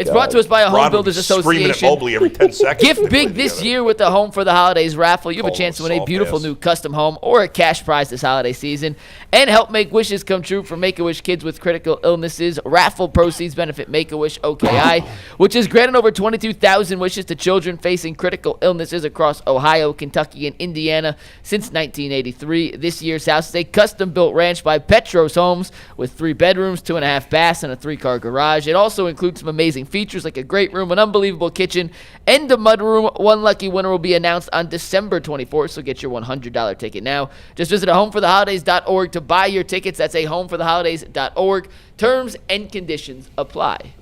It's brought to us by a Home Builders Association. Screaming at Mobley every 10 seconds. Gift big this year with the Home for the Holidays raffle. You have a chance to win a beautiful new custom home or a cash prize this holiday season. And help make wishes come true for Make-A-Wish kids with critical illnesses. Raffle proceeds benefit Make-A-Wish OKI, which has granted over 22,000 wishes to children facing critical illnesses across Ohio, Kentucky, and Indiana since 1983. This year's house is a custom-built ranch by Petros Homes with 3 bedrooms, 2.5 baths, and a 3-car garage. It also includes some amazing features like a great room, an unbelievable kitchen, and a mudroom. One lucky winner will be announced on December 24th, so get your $100 ticket now. Just visit homefortheholidays.org to buy your tickets. That's homefortheholidays.org. Terms and conditions apply.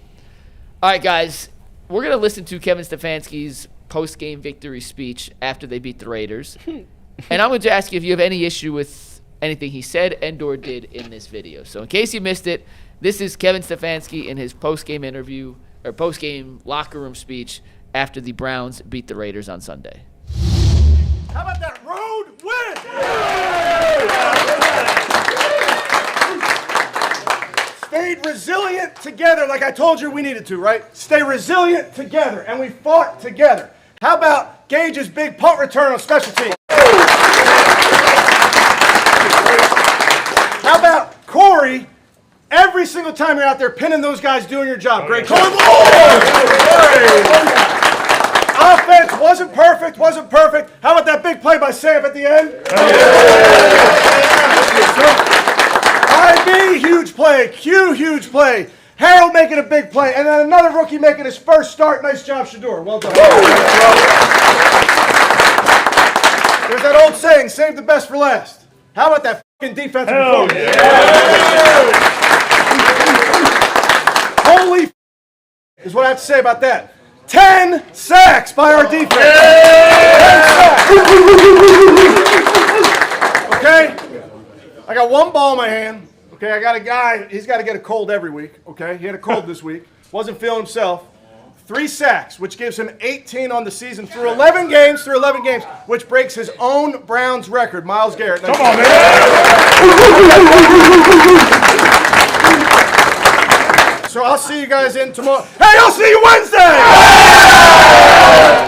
All right, guys, we're going to listen to Kevin Stefanski's post-game victory speech after they beat the Raiders. And I'm going to ask you if you have any issue with anything he said and or did in this video. So in case you missed it, this is Kevin Stefanski in his post-game interview or post-game locker room speech after the Browns beat the Raiders on Sunday. How about that road win? Stayed resilient together like I told you we needed to, right? Stay resilient together, and we fought together. How about Gage's big punt return on special teams? How about Corey? Every single time you're out there pinning those guys doing your job. Great call. Offense wasn't perfect. How about that big play by Sam at the end? IB, huge play. Q, huge play. Harold making a big play. And then another rookie making his first start. Nice job, Shedeur. Well done. There's that old saying, save the best for last. How about that fucking defensive performance? Holy is what I have to say about that. 10 sacks by our defense. 10 sacks. Okay? I got one ball in my hand. Okay, I got a guy, he's got to get a cold every week. Okay, he had a cold this week. Wasn't feeling himself. 3 sacks, which gives him 18 on the season through 11 games, which breaks his own Browns record. Myles Garrett. Come on, man. So I'll see you guys in tomorrow. Hey, I'll see you Wednesday!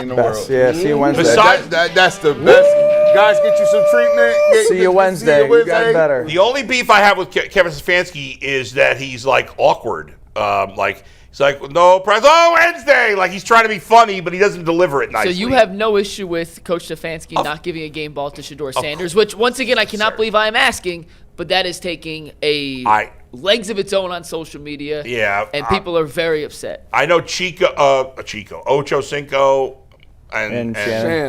In the world. Yeah, see you Wednesday. Besides, that's the best. Guys, get you some treatment. See you Wednesday. You guys better. The only beef I have with Kevin Stefanski is that he's like awkward. He's like, no press. Oh, Wednesday. Like he's trying to be funny, but he doesn't deliver it nicely. So you have no issue with Coach Stefanski not giving a game ball to Shedeur Sanders, which once again I cannot believe I am asking, but that is taking legs of its own on social media. Yeah, and people are very upset. I know Ocho Cinco, and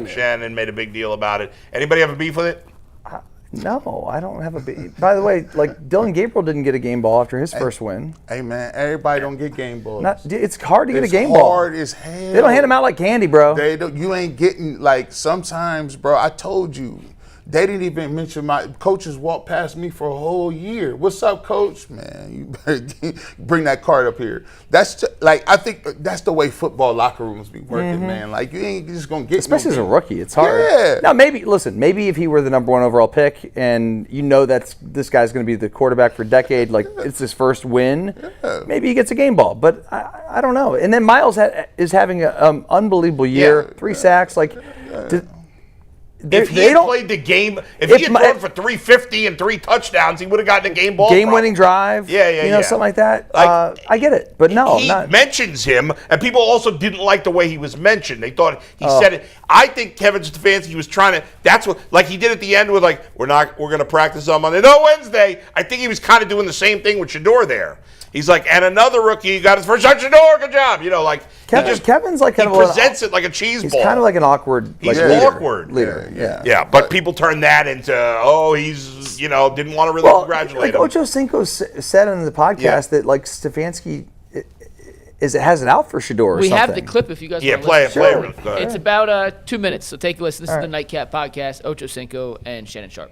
Shannon made a big deal about it. Anybody have a beef with it? No, I don't have a beef. By the way, like Dylan Gabriel didn't get a game ball after his first win. Hey man, everybody don't get game balls. It's hard to get a game ball. It's hard as hell. They don't hand them out like candy, bro. They don't. You ain't getting like sometimes, bro. I told you. They didn't even mention my coaches walked past me for a whole year. What's up, coach? Man, you better bring that card up here. That's like I think that's the way football locker rooms be working, man. Like you ain't just gonna get especially as a rookie. It's hard. Yeah. Now maybe if he were the number 1 overall pick and you know that this guy's going to be the quarterback for a decade, like it's his first win, maybe he gets a game ball. But I don't know. And then Myles is having an unbelievable year, 3 sacks, like. If he had played the game, if he had thrown for 350 and 3 touchdowns, he would have gotten a game ball. Game-winning drive, something like that. Like, I get it, but no, he mentions him, and people also didn't like the way he was mentioned. They thought he said it. I think Kevin Stefanski was trying to. That's what, like he did at the end with like, we're going to practice on Monday. No, Wednesday. I think he was kind of doing the same thing with Shedeur there. He's like, and another rookie got his first touch. Shedeur, good job. Like Kevin's like kind he presents it like a cheese ball. He's kind of like an awkward. He's awkward leader. Yeah. But people turn that into he's didn't want to really congratulate him. Ocho Cinco said on the podcast that like Stefanski has it out for Shedeur or something. We have the clip if you guys want to listen. Play it. It's about 2 minutes, so take a listen. This is the Nightcap Podcast, Ocho Cinco and Shannon Sharp.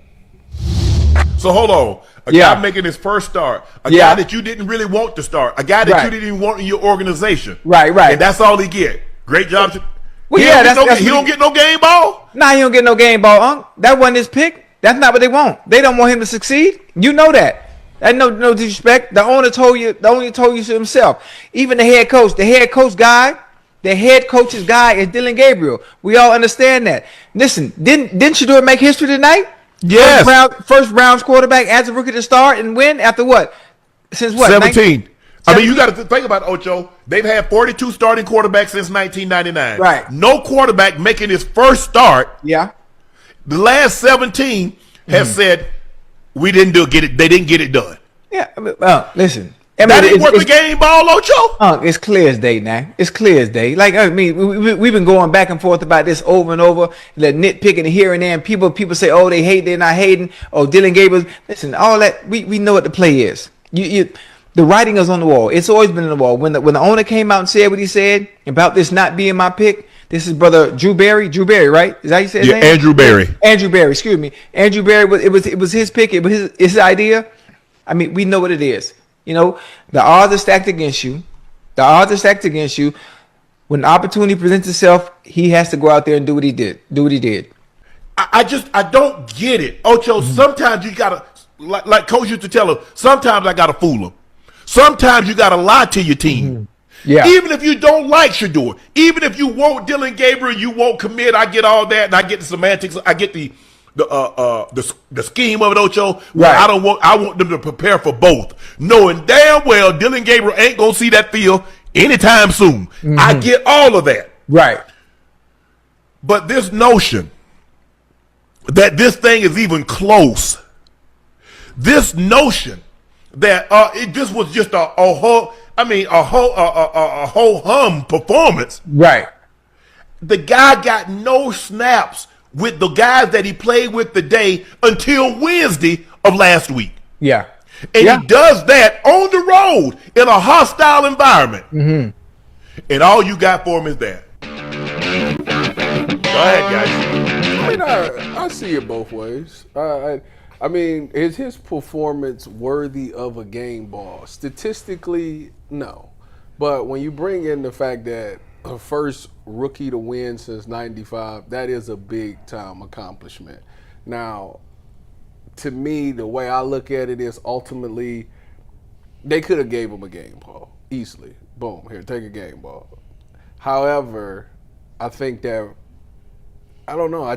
So hold on. A guy making his first start. A guy that you didn't really want to start. A guy that you didn't even want in your organization. Right. And that's all he get. Great job. Well, he don't get no game ball? Nah, he don't get no game ball, Unc. That wasn't his pick. That's not what they want. They don't want him to succeed. You know that. And no disrespect. The owner told you to himself. Even the head coach's guy is Dylan Gabriel. We all understand that. Listen, didn't Shedeur make history tonight? Yes. First Browns quarterback as a rookie to start and win after what? Since what? 17. I mean, you got to think about it, Ocho. They've had 42 starting quarterbacks since 1999. Right. No quarterback making his first start. Yeah. The last 17 have said we didn't get it. They didn't get it done. Yeah. Listen. That ain't worth the game ball, Ocho. It's clear as day now. It's clear as day. Like, I mean, we've been going back and forth about this over and over, nitpicking here and there. And people say, oh, they hate, they're not hating. Oh, Dylan Gabriel. Listen, all that, we know what the play is. The writing is on the wall. It's always been on the wall. When the owner came out and said what he said about this not being my pick, this is brother Drew Berry, right? Is that how you say his name? Andrew Berry. Andrew Berry, excuse me. Andrew Berry, it was his pick. It was his idea. I mean, we know what it is. You know, the odds are stacked against you. When the opportunity presents itself, he has to go out there and do what he did. I don't get it, Ocho. Sometimes you gotta, like Coach used to tell him. Sometimes I gotta fool him. Sometimes you gotta lie to your team. Yeah. Even if you don't like Shedeur, even if you want Dylan Gabriel, you won't commit. I get all that, and I get the semantics. I get the scheme of it, Ocho. Right. I want them to prepare for both, knowing damn well Dylan Gabriel ain't gonna see that field anytime soon. I get all of that. Right. But this notion that this thing is even close, this notion that this was just a whole hum performance. Right. The guy got no snaps with the guys that he played with today until Wednesday of last week. Yeah. And he does that on the road in a hostile environment. And all you got for him is that. Go ahead, guys. I mean, I see it both ways. I mean, is his performance worthy of a game ball? Statistically, no. But when you bring in the fact that the first rookie to win since '95, that is a big time accomplishment. Now, to me, the way I look at it is ultimately they could have gave him a game ball easily. Boom, here, take a game ball. However, I think that I don't know.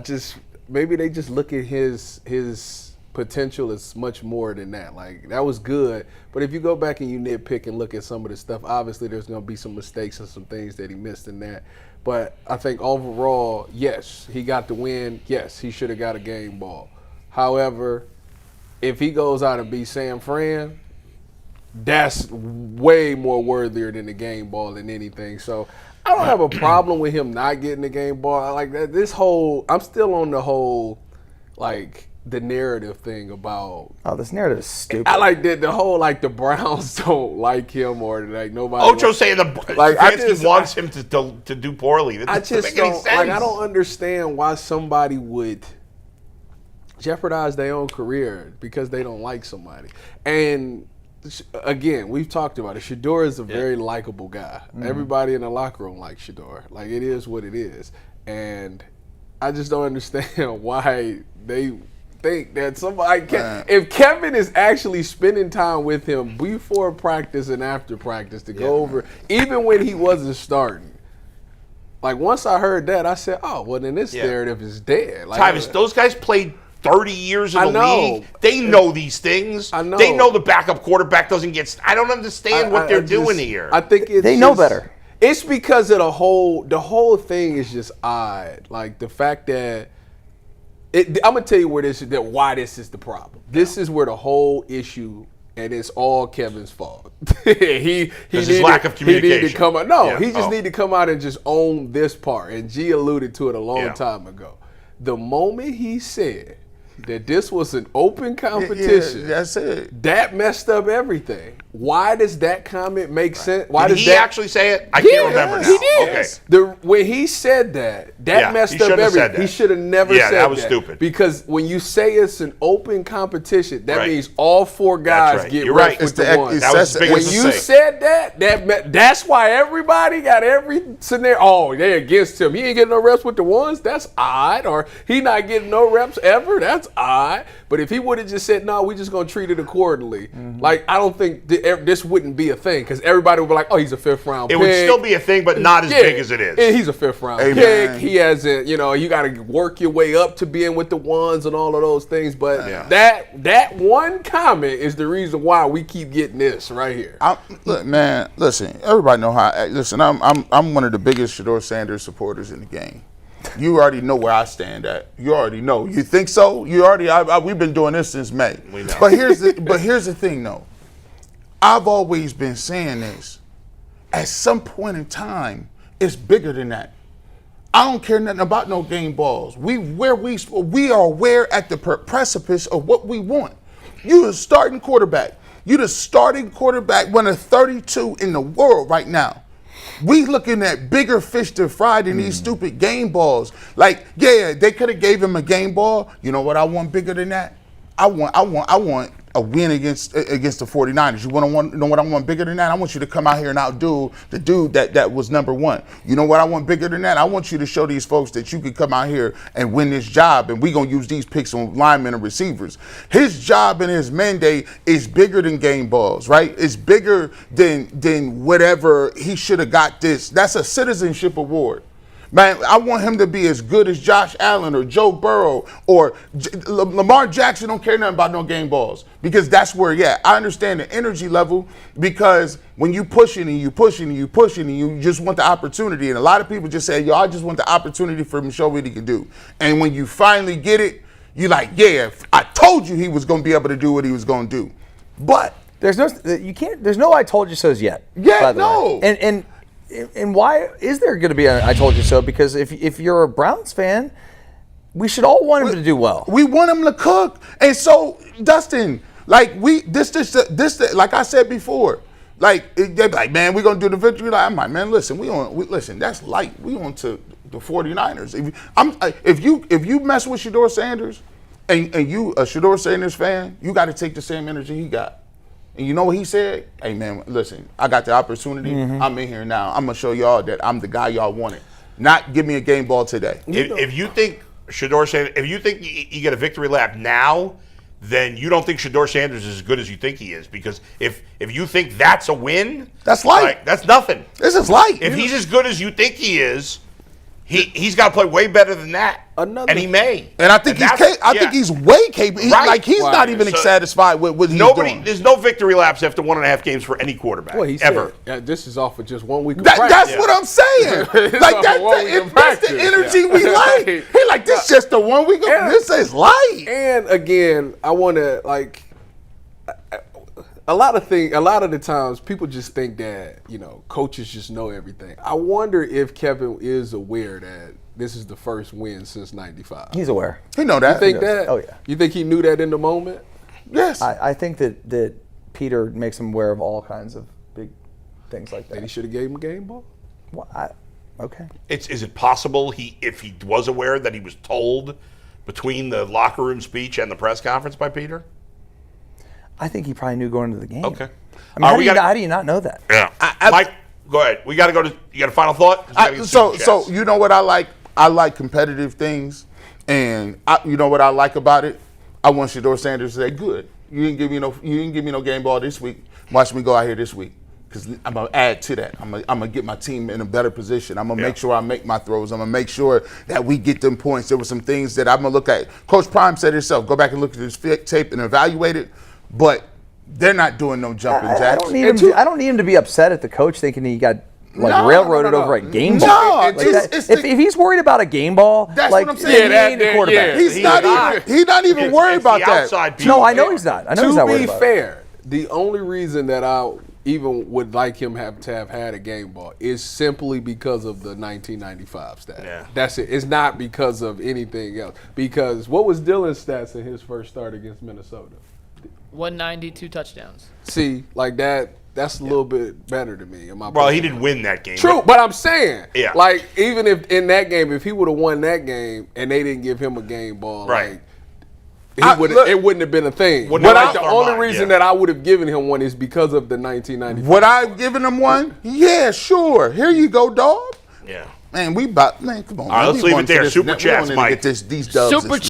Maybe they just look at his potential as much more than that. Like, that was good, but if you go back and you nitpick and look at some of the stuff, obviously there's going to be some mistakes and some things that he missed in that. But I think overall, yes, he got the win. Yes, he should have got a game ball. However, if he goes out and beats San Fran, that's way more worthier than the game ball than anything. So I don't have a problem with him not getting the game ball. I like that. I'm still on the whole, like, the narrative thing about. Oh, this narrative is stupid. I like the whole, like, the Browns don't like him or like nobody. Ocho's saying Stefanski wants him to do poorly. That doesn't make any sense. Like, I don't understand why somebody would jeopardize their own career because they don't like somebody. And again, we've talked about it. Shedeur is a very likable guy. Everybody in the locker room likes Shedeur. Like, it is what it is. And I just don't understand why they think that somebody can. If Kevin is actually spending time with him before practice and after practice to go over, even when he wasn't starting. Like, once I heard that, I said, oh, well, then this narrative is dead. Like, Tyvus, those guys played 30 years in the league. They know these things. I know. They know the backup quarterback doesn't get. I don't understand what they're doing here. I think they know better. It's because of the whole thing is just odd. Like, the fact that I'm gonna tell you why this is the problem. This is where the whole issue, and it's all Kevin's fault. he his lack of communication. He needed to come out. He just need to come out and just own this part. And G alluded to it a long time ago. The moment he said that this was an open competition, that's it. That messed up everything. Why does that comment make sense? Why Did does he that actually say it? I can't remember now. He did. Okay. When he said that Yeah, messed he up shouldn't have said everything. He that. should have never Yeah, said that. that was stupid. Because when you say it's an open competition, that Right. means all 4 guys right. get You're reps right. with It's the the- one. it's That was his When biggest When you mistake. said that's why everybody got every scenario. Oh, they're against him. He ain't getting no reps with the ones. That's odd. Or he not getting no reps ever. That's odd. But if he would have just said, no, we just going to treat it accordingly. Like, I don't think this wouldn't be a thing because everybody would be like, oh, he's a 5th round It pick. would still be a thing, but not as big as it is. And he's a 5th round Amen. pick. He hasn't, you got to work your way up to being with the ones and all of those things. But that one comment is the reason why we keep getting this right here. Look, man, listen, everybody know how. Listen, I'm one of the biggest Shedeur Sanders supporters in the game. You already know where I stand at. You already know. You think so? You already. We've been doing this since May. We know. But here's the thing, though. I've always been saying this. At some point in time, it's bigger than that. I don't care nothing about no game balls. We are aware at the precipice of what we want. You a starting quarterback. You the starting quarterback, one of 32 in the world right now. We looking at bigger fish to fry than these stupid game balls. Like, yeah, they could have gave him a game ball. You know what I want bigger than that? I want a win against the 49ers. You want to know what I want bigger than that? I want you to come out here and outdo the dude that was number 1. You know what I want bigger than that? I want you to show these folks that you can come out here and win this job, and we're going to use these picks on linemen and receivers. His job and his mandate is bigger than game balls, right? It's bigger than whatever he should have got this. That's a citizenship award. Man, I want him to be as good as Josh Allen or Joe Burrow or Lamar Jackson. Don't care nothing about no game balls because that's where, I understand the energy level because when you pushing and you pushing and you pushing and you just want the opportunity, and a lot of people just say, yo, I just want the opportunity for him to show what he can do. And when you finally get it, you're like, yeah, I told you he was going to be able to do what he was going to do. But there's no I told you so's yet. Yeah, by the no. way. And why is there going to be a I told you so? Because if you're a Browns fan, we should all want him to do well. We want him to cook. And so, Dustin, like this like I said before, like they're like, man, we're gonna do the victory lap. I'm like, man, listen, listen, that's light. We on to the 49ers. If you mess with Shedeur Sanders and you a Shedeur Sanders fan, you got to take the same energy he got. And you know what he said? Hey, man, listen, I got the opportunity. I'm in here now. I'm going to show y'all that I'm the guy y'all wanted. Not give me a game ball today. If you think Shedeur Sanders, if you think you get a victory lap now, then you don't think Shedeur Sanders is as good as you think he is. Because if you think that's a win, that's light. Like, that's nothing. This is light. If he's as good as you think he is, he's got to play way better than that. And he may. And I think he's way capable. Right. Like he's not even satisfied with what he's doing. There's no victory laps after 1.5 games for any quarterback. Well, he ever. Said, this is off of just 1 week of practice. That's what I'm saying. Like that's the energy we like. He like this just the 1 week. This is light. And again, I want to like. A lot of the times, people just think that coaches just know everything. I wonder if Kevin is aware that this is the first win since '95. He's aware. He know that. You think that? Oh yeah. You think he knew that in the moment? Yes. I think that Peter makes him aware of all kinds of big things like that. And he should have gave him a game ball. Well, okay. Is it possible if he was aware that he was told between the locker room speech and the press conference by Peter? I think he probably knew going into the game. Okay. I mean, how do you not know that? Yeah. Mike, go ahead. We got to go to. You got a final thought? So you know what I like? I like competitive things, and you know what I like about it? I want Shedeur Sanders to say, "Good, you didn't give me no game ball this week. Watch me go out here this week." Because I'm going to add to that. I'm going to get my team in a better position. I'm going to make sure I make my throws. I'm going to make sure that we get them points. There were some things that I'm going to look at. Coach Prime said himself, go back and look at this tape and evaluate it. But they're not doing no jumping jacks. I don't need him to be upset at the coach thinking he got railroaded over a game ball. If he's worried about a game ball, that's what I'm saying. He ain't a quarterback. He's not even worried about that. No, I know he's not. I know he's not worried about it. To be fair, the only reason that I even would like him to have had a game ball is simply because of the 1995 stat. Yeah. That's it. It's not because of anything else. Because what was Dylan's stats in his first start against Minnesota? 190, 2 touchdowns. See, like that. That's a little bit better to me. Well, he didn't win that game. True, but I'm saying, Yeah. like, even if in that game, if he would have won that game and they didn't give him a game ball, Right. it wouldn't have been a thing. Wouldn't But have the crossed our only mind, reason yeah. that I would have given him one is because of the 1995. Would I have given him one? Yeah, sure. Here you go, dog. Yeah. Man, come on. All right, let's leave it there. Super chats, Mike. Get these dubs. Super